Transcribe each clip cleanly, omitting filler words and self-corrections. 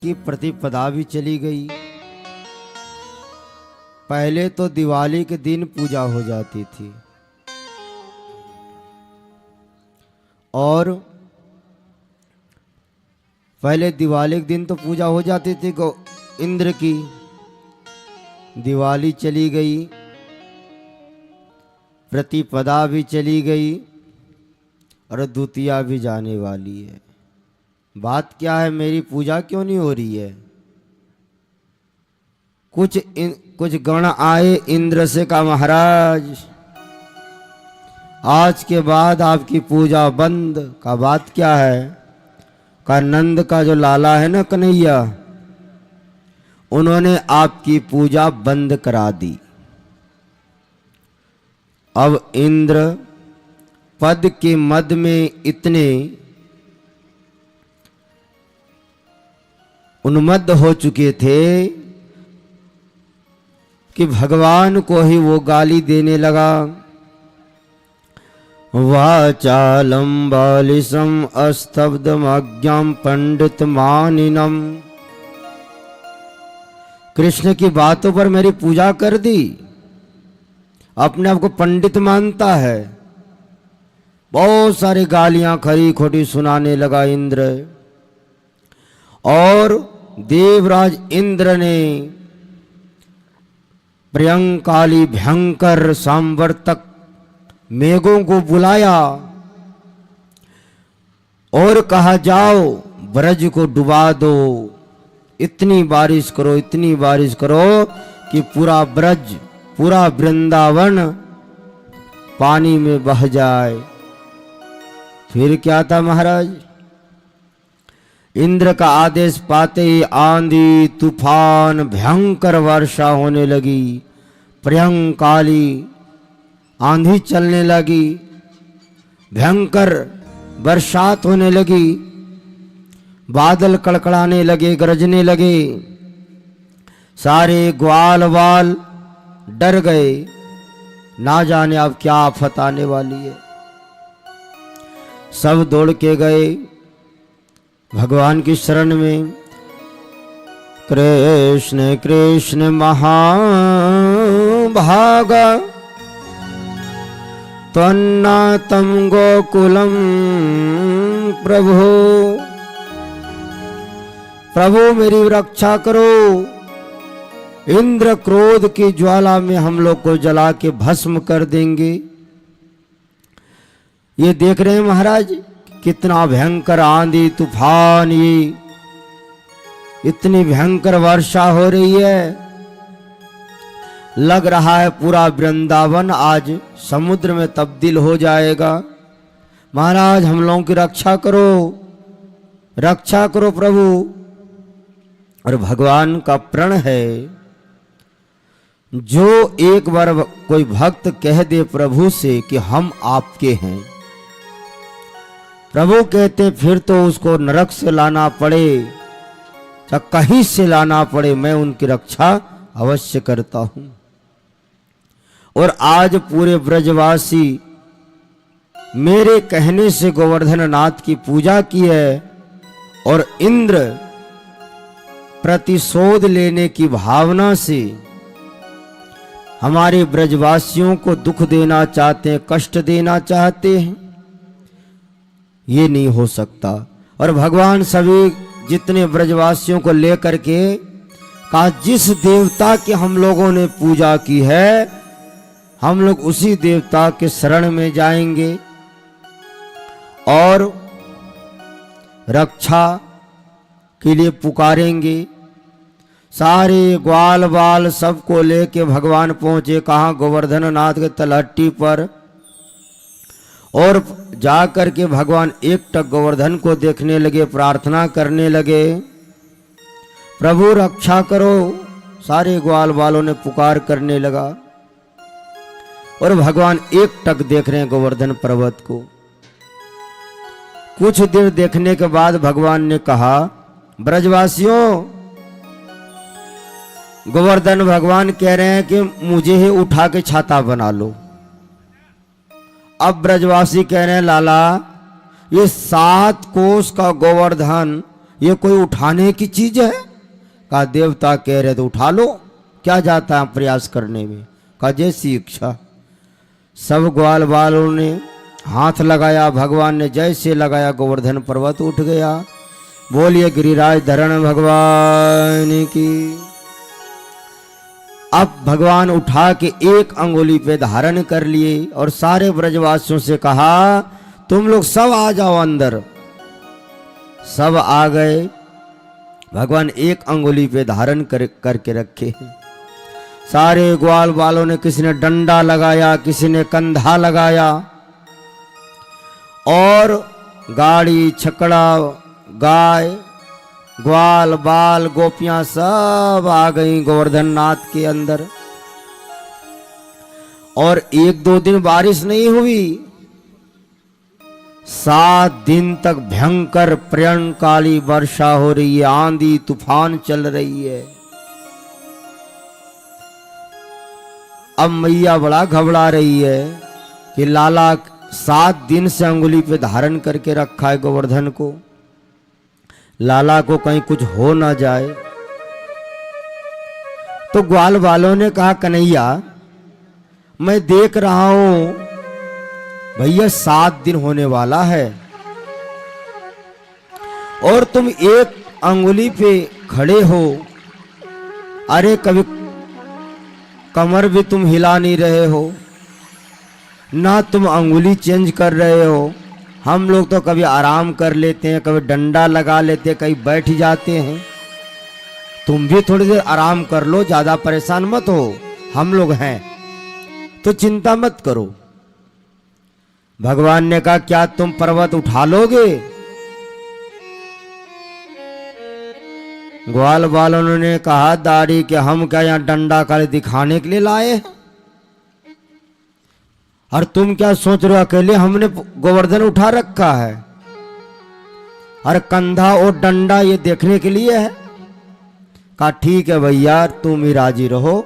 की प्रतिपदा भी चली गई। पहले तो दिवाली के दिन पूजा हो जाती थी और पहले दिवाली के दिन तो पूजा हो जाती थी इंद्र की। दिवाली चली गई, प्रतिपदा भी चली गई और द्वितीया भी जाने वाली है। बात क्या है, मेरी पूजा क्यों नहीं हो रही है? कुछ गण आए इंद्र से कहा, महाराज आज के बाद आपकी पूजा बंद। का बात क्या है? का नंद का जो लाला है ना कन्हैया, उन्होंने आपकी पूजा बंद करा दी। अब इंद्र पद के मद में इतने उन्मत्त हो चुके थे कि भगवान को ही वो गाली देने लगा। वाचालम बालिसम अस्तब्धम अज्ञाम पंडित मानिनम। कृष्ण की बातों पर मेरी पूजा कर दी, अपने आप को पंडित मानता है। बहुत सारी गालियां खरी खोटी सुनाने लगा इंद्र। और देवराज इंद्र ने प्रियंकाली भयंकर सांवर्तक मेघों को बुलाया और कहा, जाओ ब्रज को डुबा दो, इतनी बारिश करो, इतनी बारिश करो कि पूरा ब्रज, पूरा वृंदावन पानी में बह जाए। फिर क्या था महाराज? इंद्र का आदेश पाते ही आंधी तूफान भयंकर वर्षा होने लगी, प्रियंकाली आंधी चलने लगी, भयंकर बरसात होने लगी, बादल कड़कड़ाने लगे, गरजने लगे। सारे ग्वाल वाल डर गए, ना जाने अब क्या आफत आने वाली है। सब दौड़ के गए भगवान की शरण में। कृष्ण कृष्ण महाभागा त्वन्नातं गोकुलम प्रभु। प्रभु मेरी रक्षा करो, इंद्र क्रोध की ज्वाला में हम लोग को जला के भस्म कर देंगे। ये देख रहे हैं महाराज कितना भयंकर आंधी तूफान, ये इतनी भयंकर वर्षा हो रही है। लग रहा है पूरा वृंदावन आज समुद्र में तब्दील हो जाएगा। महाराज हम लोगों की रक्षा करो, रक्षा करो प्रभु। और भगवान का प्रण है, जो एक बार कोई भक्त कह दे प्रभु से कि हम आपके हैं, प्रभु कहते फिर तो उसको नरक से लाना पड़े या कहीं से लाना पड़े, मैं उनकी रक्षा अवश्य करता हूं। और आज पूरे ब्रजवासी मेरे कहने से गोवर्धन नाथ की पूजा की है और इंद्र प्रतिशोध लेने की भावना से हमारे ब्रजवासियों को दुख देना चाहते हैं, कष्ट देना चाहते हैं। ये नहीं हो सकता। और भगवान सभी जितने ब्रजवासियों को लेकर के कहा, जिस देवता की हम लोगों ने पूजा की है हम लोग उसी देवता के शरण में जाएंगे और रक्षा के लिए पुकारेंगे। सारे ग्वाल बाल सबको लेके भगवान पहुंचे कहाँ? गोवर्धन नाथ के तलहटी पर। और जाकर के भगवान एकटक गोवर्धन को देखने लगे, प्रार्थना करने लगे, प्रभु रक्षा करो। सारे ग्वाल बालों ने पुकार करने लगा और भगवान एकटक देख रहे हैं गोवर्धन पर्वत को। कुछ देर देखने के बाद भगवान ने कहा, ब्रजवासियों, गोवर्धन भगवान कह रहे हैं कि मुझे ही उठा के छाता बना लो। अब ब्रजवासी कह रहे हैं, लाला ये 7 कोस का गोवर्धन ये कोई उठाने की चीज है? कहा देवता कह रहे तो उठा लो, क्या जाता है प्रयास करने में। कहा जैसी इच्छा। सब ग्वाल बालों ने हाथ लगाया, भगवान ने जैसे लगाया गोवर्धन पर्वत उठ गया। बोलिए गिरिराज धरण भगवान की। अब भगवान उठा के एक अंगुली पे धारण कर लिए और सारे ब्रजवासियों से कहा तुम लोग सब आ जाओ अंदर। सब आ गए। भगवान एक अंगुली पे धारण करके रखे। सारे ग्वाल बालों ने, किसी ने डंडा लगाया, किसी ने कंधा लगाया, और गाड़ी छकड़ा गाय ग्वाल बाल गोपियां सब आ गई गोवर्धन नाथ के अंदर। और 1-2 दिन बारिश नहीं हुई, 7 दिन तक भयंकर प्रलयंकाली वर्षा हो रही है, आंधी तूफान चल रही है। अब मैया बड़ा घबरा रही है कि लाला 7 दिन से अंगुली पे धारण करके रखा है गोवर्धन को, लाला को कहीं कुछ हो ना जाए। तो ग्वाल वालों ने कहा कन्हैया मैं देख रहा हूं भैया 7 दिन होने वाला है और तुम एक अंगुली पे खड़े हो। अरे कभी कमर भी तुम हिला नहीं रहे हो, ना तुम अंगुली चेंज कर रहे हो। हम लोग तो कभी आराम कर लेते हैं, कभी डंडा लगा लेते हैं, कहीं बैठ जाते हैं। तुम भी थोड़ी देर आराम कर लो, ज्यादा परेशान मत हो, हम लोग हैं तो चिंता मत करो। भगवान ने कहा क्या तुम पर्वत उठा लोगे? ग्वाल वालों ने कहा दाढ़ी के हम क्या यहाँ डंडा काले दिखाने के लिए लाए, और तुम क्या सोच रहे हो अकेले हमने गोवर्धन उठा रखा है, और कंधा और डंडा ये देखने के लिए है। कहा ठीक है भैया तुम ही राजी रहो।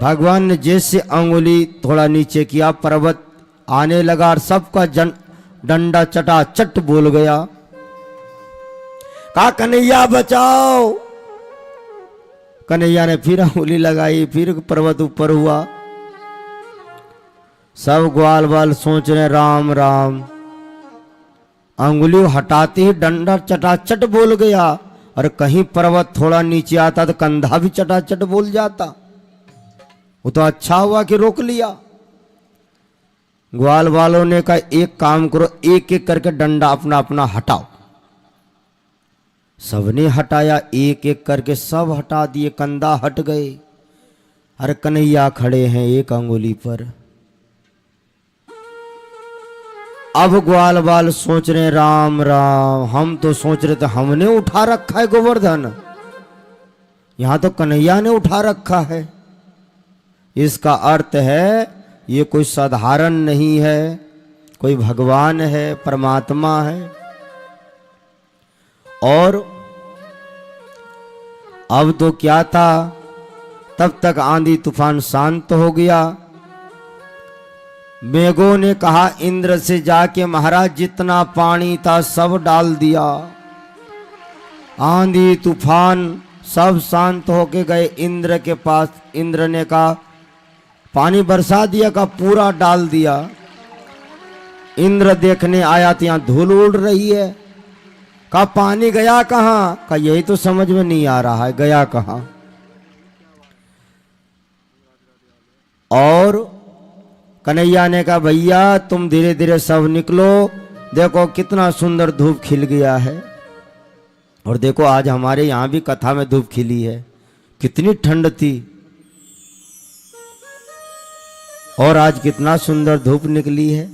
भगवान ने जैसे अंगुली थोड़ा नीचे किया, पर्वत आने लगा और सबका डंडा चटाचट बोल गया। कहा कन्हैया बचाओ। कन्हैया ने फिर अंगुली लगाई, फिर पर्वत ऊपर हुआ। सब ग्वाल बाल सोच रहे राम राम। अंगुली हटाते ही डंडा चटाचट बोल गया, और कहीं पर्वत थोड़ा नीचे आता तो कंधा भी चटाचट बोल जाता। वो तो अच्छा हुआ कि रोक लिया। ग्वाल वालों ने कहा एक काम करो, एक एक करके डंडा अपना अपना हटाओ। सबने हटाया, एक एक करके सब हटा दिए, कंधा हट गए। अरे कन्हैया खड़े हैं एक अंगुली पर। अब ग्वाल बाल सोच रहे राम राम, हम तो सोच रहे थे हमने उठा रखा है गोवर्धन, यहां तो कन्हैया ने उठा रखा है। इसका अर्थ है ये कोई साधारण नहीं है, कोई भगवान है, परमात्मा है। और अब तो क्या था, तब तक आंधी तूफान शांत हो गया। मेघों ने कहा इंद्र से जाके महाराज जितना पानी था सब डाल दिया। आंधी तूफान सब शांत होके गए इंद्र के पास। इंद्र ने कहा पानी बरसा दिया, का पूरा डाल दिया। इंद्र देखने आया तो यहां धूल उड़ रही है। कहा पानी गया कहां? का यही तो समझ में नहीं आ रहा है, गया कहां? और कन्हैया ने कहा भैया तुम धीरे धीरे सब निकलो, देखो कितना सुंदर धूप खिल गया है। और देखो आज हमारे यहां भी कथा में धूप खिली है, कितनी ठंड थी और आज कितना सुंदर धूप निकली है।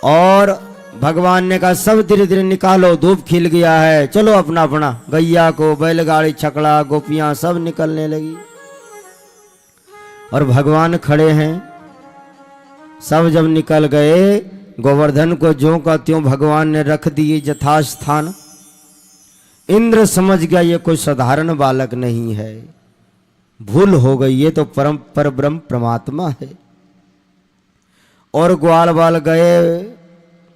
और भगवान ने कहा सब धीरे धीरे निकालो, धूप खिल गया है, चलो अपना अपना। गैया को बैलगाड़ी छकड़ा गोपियां सब निकलने लगी और भगवान खड़े हैं। सब जब निकल गए, गोवर्धन को ज्यों का त्यों भगवान ने रख दिए यथास्थान। इंद्र समझ गया ये कोई साधारण बालक नहीं है, भूल हो गई, ये तो परम परब्रह्म परमात्मा है। और ग्वाल बाल गए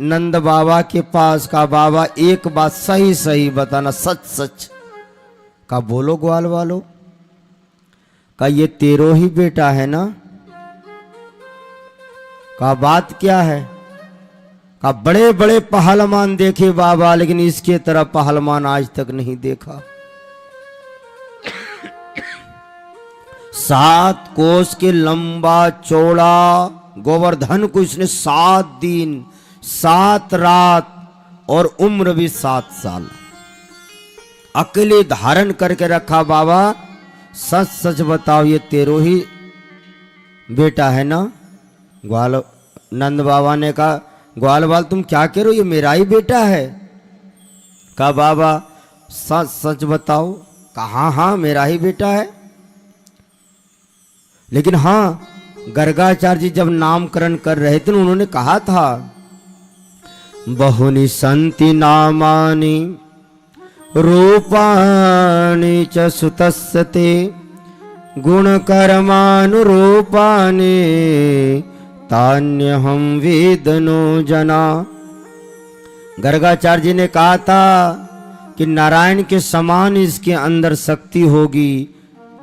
नंद बाबा के पास, कहा बाबा एक बात सही सही बताना, सच सच। कहा बोलो ग्वाल वालो। कहा ये तेरो ही बेटा है ना? कहा बात क्या है? कहा बड़े बड़े पहलवान देखे बाबा, लेकिन इसके तरह पहलवान आज तक नहीं देखा। 7 कोस के लंबा चौड़ा गोवर्धन को इसने 7 दिन 7 रात और उम्र भी 7 साल अकेले धारण करके रखा। बाबा सच सच बताओ ये तेरो ही बेटा है ना? ग्वाल नंद बाबा ने कहा ग्वाल बाल तुम क्या कह रहे हो, ये मेरा ही बेटा है। कहा बाबा सच सच बताओ। कहा हाँ मेरा ही बेटा है, लेकिन हाँ गर्गाचार्य जी जब नामकरण कर रहे थे उन्होंने कहा था बहुनि संति नामानि रूपाणि च सुतस्य ते गुणकर्मानुरूपाणि तान्यहं वेदनो जना। गर्गाचार्य जी ने कहा था कि नारायण के समान इसके अंदर शक्ति होगी,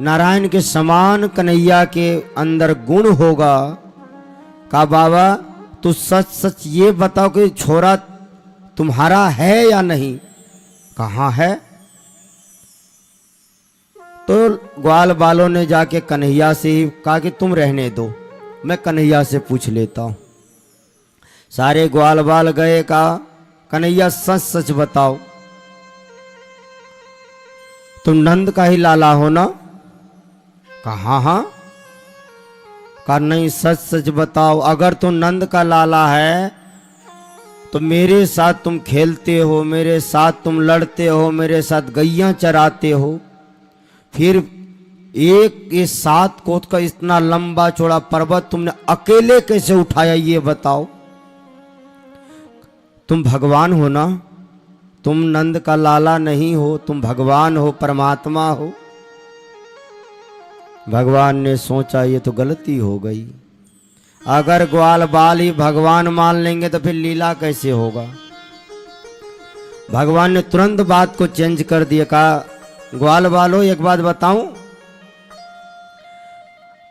नारायण के समान कन्हैया के अंदर गुण होगा। कहा बाबा तू सच सच ये बताओ कि छोरा तुम्हारा है या नहीं? कहाँ है? तो ग्वाल बालों ने जाके कन्हैया से ही कहा कि तुम रहने दो, मैं कन्हैया से पूछ लेता हूं। सारे ग्वाल बाल गए, कहा कन्हैया सच सच बताओ तुम नंद का ही लाला हो ना? कहा हाँ। कहा नहीं सच सच बताओ, अगर तुम नंद का लाला है तो मेरे साथ तुम खेलते हो, मेरे साथ तुम लड़ते हो, मेरे साथ गैया चराते हो, फिर एक ये 7 कोस का इतना लंबा चौड़ा पर्वत तुमने अकेले कैसे उठाया ये बताओ? तुम भगवान हो ना? तुम नंद का लाला नहीं हो, तुम भगवान हो, परमात्मा हो। भगवान ने सोचा ये तो गलती हो गई, अगर ग्वाल बाल ही भगवान मान लेंगे तो फिर लीला कैसे होगा। भगवान ने तुरंत बात को चेंज कर दिया, कहा ग्वाल बालो एक बात बताऊं,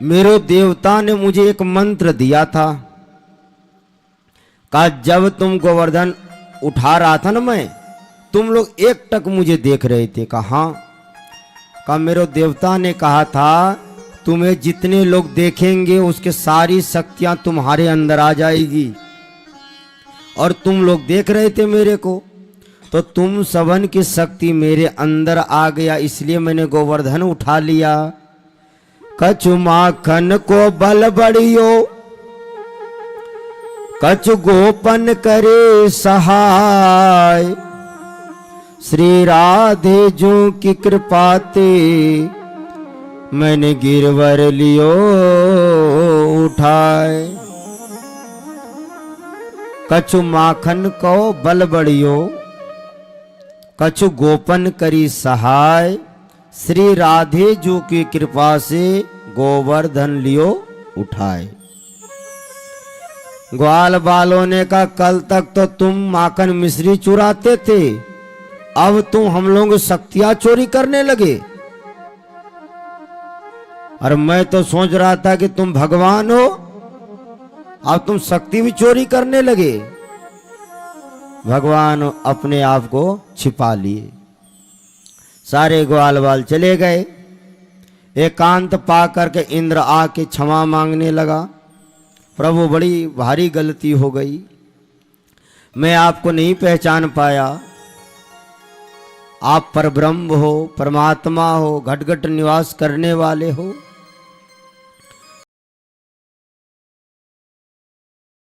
मेरे देवता ने मुझे एक मंत्र दिया था। कहा जब तुम गोवर्धन उठा रहा था ना मैं, तुम लोग एक टक मुझे देख रहे थे। कहा हाँ। कहा मेरे देवता ने कहा था तुम्हें जितने लोग देखेंगे उसके सारी शक्तियां तुम्हारे अंदर आ जाएगी, और तुम लोग देख रहे थे मेरे को, तो तुम सबन की शक्ति मेरे अंदर आ गया, इसलिए मैंने गोवर्धन उठा लिया। कछु माखन को बल बढ़ियो, कछु गोपन करे सहाय, श्री राधे जो की कृपा ते मैंने गिरवर लियो उठाए। कछु माखन को बल बढ़ियो, कछु गोपन करी सहाय, श्री राधे जो की कृपा से गोवर्धन लियो उठाए। ग्वाल बालों ने कहा कल तक तो तुम माखन मिश्री चुराते थे, अब तुम हम लोग शक्तियां चोरी करने लगे। और मैं तो सोच रहा था कि तुम भगवान हो, अब तुम शक्ति भी चोरी करने लगे। भगवान अपने आप को छिपा लिए। सारे ग्वाल बाल चले गए। एकांत पा करके इंद्र आके क्षमा मांगने लगा, प्रभु बड़ी भारी गलती हो गई, मैं आपको नहीं पहचान पाया, आप परब्रह्म हो, परमात्मा हो, घट घट निवास करने वाले हो।